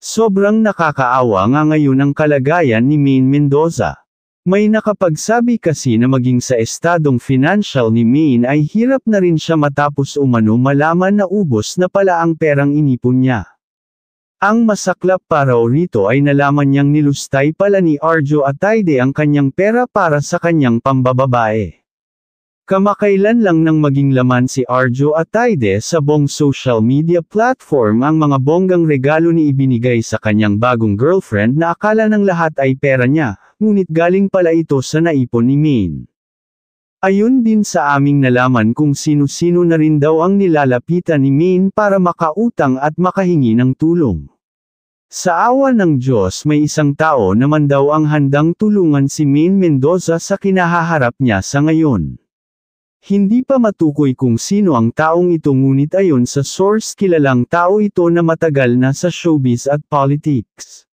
Sobrang nakakaawa nga ngayon ang kalagayan ni Maine Mendoza. May nakapagsabi kasi na maging sa estadong financial ni Maine ay hirap na rin siya matapos umano malaman na ubos na pala ang perang inipon niya. Ang masaklap pa raw rito ay nalaman niyang nilustay pala ni Arjo Atayde ang kanyang pera para sa kanyang pambababae. Kamakailan lang nang maging laman si Arjo Atayde sa buong social media platform ang mga bonggang regalo ni ibinigay sa kanyang bagong girlfriend na akala ng lahat ay pera niya, ngunit galing pala ito sa naipon ni Maine. Ayun din sa aming nalaman kung sino-sino na rin daw ang nilalapitan ni Maine para makautang at makahingi ng tulong. Sa awa ng Diyos may isang tao naman daw ang handang tulungan si Maine Mendoza sa kinahaharap niya sa ngayon. Hindi pa matukoy kung sino ang taong ito ngunit ayon sa source kilalang tao ito na matagal na sa showbiz at politics.